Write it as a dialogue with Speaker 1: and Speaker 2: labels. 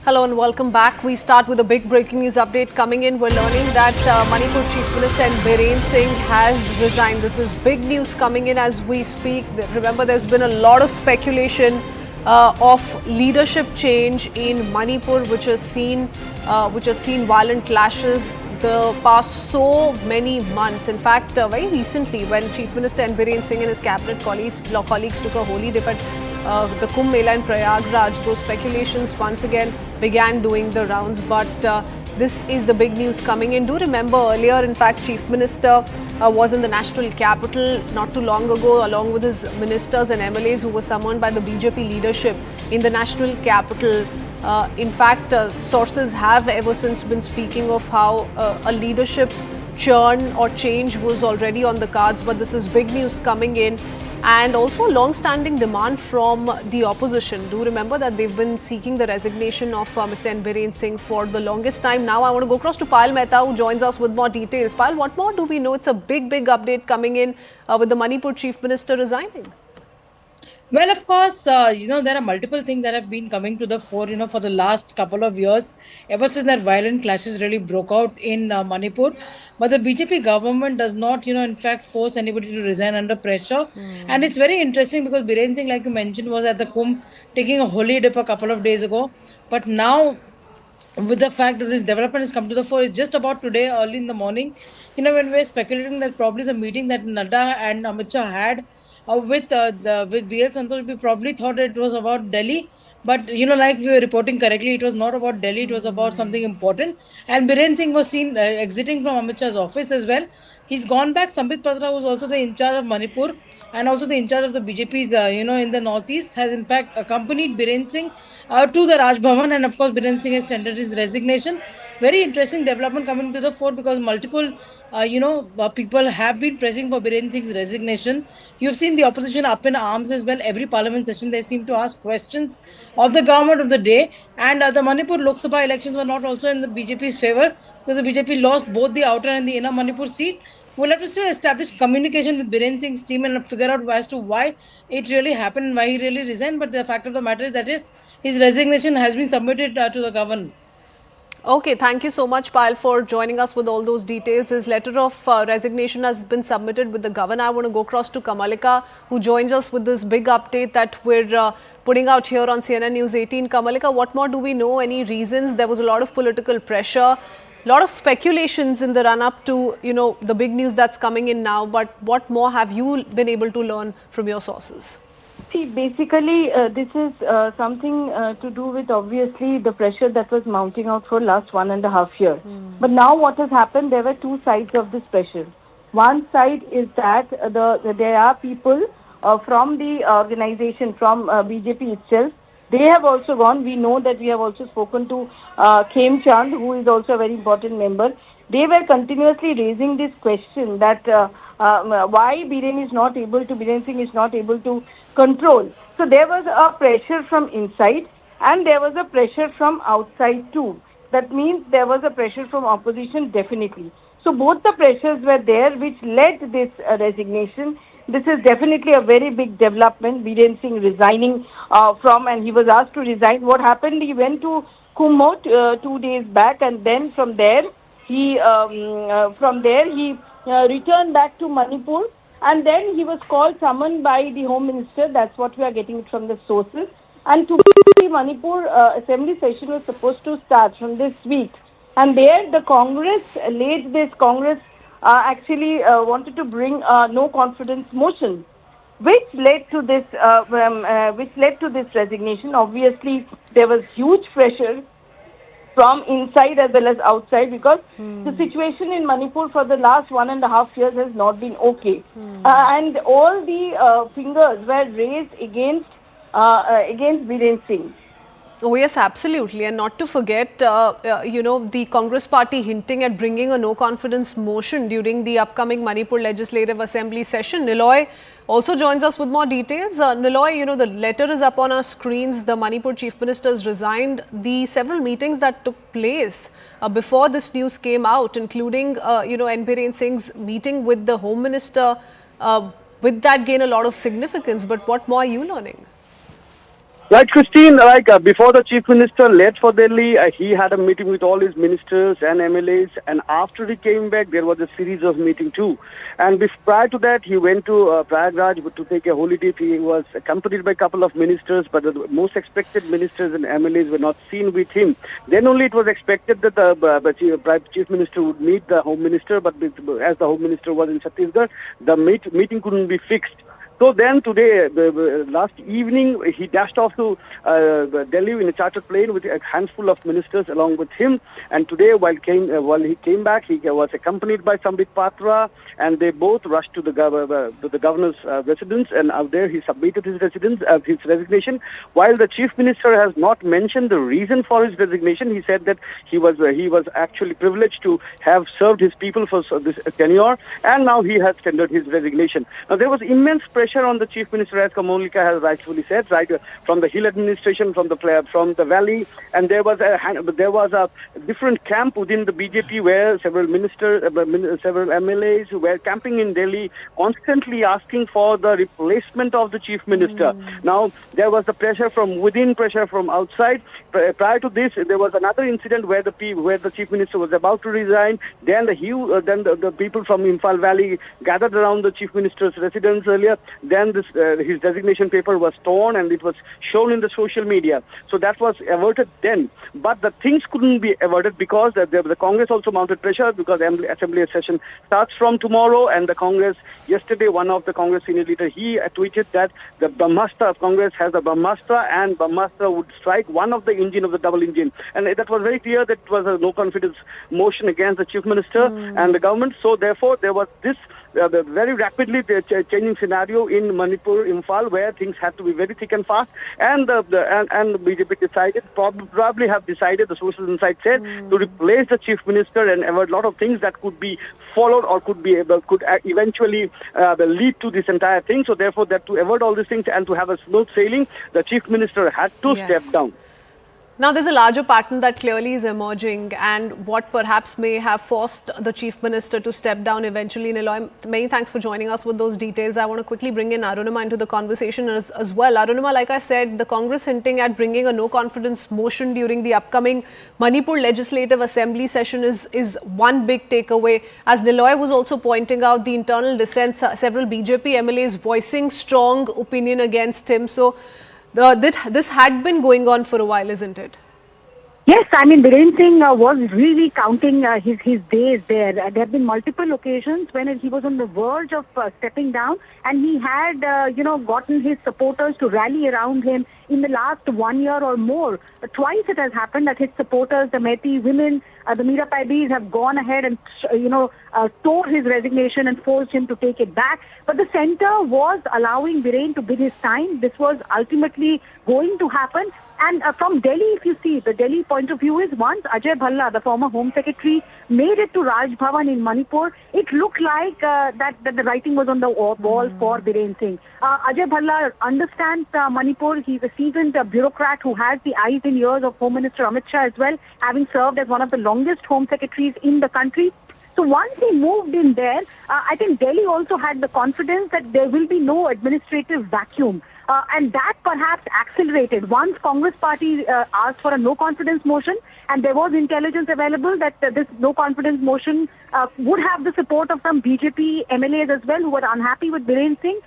Speaker 1: Hello and welcome back. We start with a big breaking news update coming in. We're learning that Manipur Chief Minister and Biren Singh has resigned. This is big news coming in as we speak. Remember, there's been a lot of speculation of leadership change in Manipur, which has seen violent clashes the past so many months. In fact, very recently, when Chief Minister and Biren Singh and his cabinet colleagues took a holy dip at the Kumbh Mela in Prayagraj, those speculations once again began doing the rounds. But this is the big news coming in. Do remember earlier, in fact, Chief Minister was in the national capital not too long ago, along with his ministers and MLAs who were summoned by the BJP leadership in the national capital. In fact, sources have ever since been speaking of how a leadership churn or change was already on the cards, but this is big news coming in. And also a long-standing demand from the opposition. Do remember that they've been seeking the resignation of Mr. Biren Singh for the longest time. Now I want to go across to Payal Mehta, who joins us with more details. Payal, what more do we know? It's a big update coming in with the Manipur Chief Minister resigning.
Speaker 2: Well, of course, there are multiple things that have been coming to the fore, for the last couple of years, ever since that violent clashes really broke out in Manipur. But the BJP government does not, in fact, force anybody to resign under pressure. And it's very interesting because Biren Singh, like you mentioned, was at the Kumbh taking a holy dip a couple of days ago. But now, with the fact that this development has come to the fore, it's just about today, early in the morning, when we're speculating that probably the meeting that Nadda and Amit Shah had with BL Santosh, we probably thought it was about Delhi. But, like we were reporting correctly, it was not about Delhi, it was about something important. And Biren Singh was seen exiting from Amit Shah's office as well. He's gone back. Sambit Patra, who's also the in charge of Manipur and also the in charge of the BJP's, in the northeast, has in fact accompanied Biren Singh to the Raj Bhavan. And of course, Biren Singh has tendered his resignation. Very interesting development coming to the fore because multiple people have been pressing for Biren Singh's resignation. You've seen the opposition up in arms as well. Every parliament session, they seem to ask questions of the government of the day. And the Manipur Lok Sabha elections were not also in the BJP's favor because the BJP lost both the outer and the inner Manipur seat. We'll have to still establish communication with Biren Singh's team and figure out as to why it really happened and why he really resigned. But the fact of the matter is that his resignation has been submitted to the government.
Speaker 1: Okay, thank you so much, Payal, for joining us with all those details. His letter of resignation has been submitted with the governor. I want to go across to Kamalika, who joins us with this big update that we're putting out here on CNN News 18. Kamalika, what more do we know? Any reasons? There was a lot of political pressure, a lot of speculations in the run-up to, the big news that's coming in now. But what more have you been able to learn from your sources?
Speaker 3: See, basically, this is something to do with obviously the pressure that was mounting out for last 1.5 years. But now what has happened, there were two sides of this pressure. One side is that there are people from the organization, from BJP itself. They have also gone. We know that we have also spoken to Khem Chand, who is also a very important member. They were continuously raising this question that why Biren Singh is not able to control. So there was a pressure from inside and there was a pressure from outside too. That means there was a pressure from opposition definitely. So both the pressures were there which led this resignation. This is definitely a very big development. Biren Singh resigning and he was asked to resign. What happened? He went to Kumbh 2 days back and then from there he returned back to Manipur. And then he was summoned by the Home Minister. That's what we are getting from the sources. And to the Manipur Assembly session was supposed to start from this week. And there the Congress actually wanted to bring no confidence motion, which led to this resignation. Obviously, there was huge pressure from inside as well as outside because the situation in Manipur for the last 1.5 years has not been okay. And all the fingers were raised against Biren Singh.
Speaker 1: Oh, yes, absolutely. And not to forget, the Congress party hinting at bringing a no-confidence motion during the upcoming Manipur Legislative Assembly session. Niloy also joins us with more details. Niloy, the letter is up on our screens. The Manipur Chief Minister has resigned. The several meetings that took place before this news came out, including, Biren Singh's meeting with the Home Minister, with that gain a lot of significance. But what more are you learning?
Speaker 4: Right, Christine, before the Chief Minister left for Delhi, he had a meeting with all his ministers and MLAs, and after he came back, there was a series of meetings too. And prior to that, he went to Prayagraj to take a holy dip. He was accompanied by a couple of ministers, but the most expected ministers and MLAs were not seen with him. Then only it was expected that the Chief Minister would meet the Home Minister, but as the Home Minister was in Chhattisgarh, the meeting couldn't be fixed. So then today, last evening, he dashed off to Delhi in a chartered plane with a handful of ministers along with him. And today, while he came back, he was accompanied by Sambit Patra, and they both rushed to the governor's residence. And out there, he submitted his resignation. While the chief minister has not mentioned the reason for his resignation, he said that he was actually privileged to have served his people for this tenure, and now he has tendered his resignation. Now there was immense pressure on the chief minister, as Kamalika has rightfully said, from the hill administration, from the valley, and there was a different camp within the BJP where several ministers, several MLAs were camping in Delhi, constantly asking for the replacement of the chief minister. Now there was the pressure from within, pressure from outside. Prior to this, there was another incident where the chief minister was about to resign. Then the people from Imphal Valley gathered around the chief minister's residence earlier. Then his resignation paper was torn and it was shown in the social media. So that was averted then. But the things couldn't be averted because the Congress also mounted pressure, because assembly session starts from tomorrow, and the Congress, yesterday, one of the Congress senior leaders, he tweeted that the Brahmastra of Congress has a Brahmastra, and Brahmastra would strike one of the engine of the double engine. And that was very clear that it was a no confidence motion against the chief minister and the government. So therefore, there was this very rapidly changing scenario in Manipur, Imphal, where things had to be very thick and fast, and the BJP decided, probably have decided, the sources inside said, to replace the chief minister and avert a lot of things that could be followed or could eventually lead to this entire thing. So therefore, that to avert all these things and to have a smooth sailing, the chief minister had to step down.
Speaker 1: Now, there's a larger pattern that clearly is emerging, and what perhaps may have forced the Chief Minister to step down eventually. Niloy, many thanks for joining us with those details. I want to quickly bring in Arunima into the conversation as well. Arunima, like I said, the Congress hinting at bringing a no-confidence motion during the upcoming Manipur Legislative Assembly session is one big takeaway. As Niloy was also pointing out, the internal dissent, several BJP MLAs voicing strong opinion against him. So, this had been going on for a while, isn't it?
Speaker 5: Yes, I mean, Biren Singh was really counting his days there. There have been multiple occasions when he was on the verge of stepping down, and he had, gotten his supporters to rally around him in the last 1 year or more. Twice it has happened that his supporters, the Methi women, the Mira Paibis, have gone ahead and, tore his resignation and forced him to take it back. But the centre was allowing Biren to bid his time. This was ultimately going to happen. And from Delhi, if you see, the Delhi point of view is, once Ajay Bhalla, the former Home Secretary, made it to Raj Bhavan in Manipur, it looked like that the writing was on the wall for Biren Singh. Ajay Bhalla understands Manipur. He's a seasoned bureaucrat who has the eyes and ears of Home Minister Amit Shah as well, having served as one of the longest Home Secretaries in the country. So once he moved in there, I think Delhi also had the confidence that there will be no administrative vacuum. And that perhaps accelerated once Congress party asked for a no-confidence motion, and there was intelligence available that this no-confidence motion would have the support of some BJP MLAs as well who were unhappy with Biren Singh.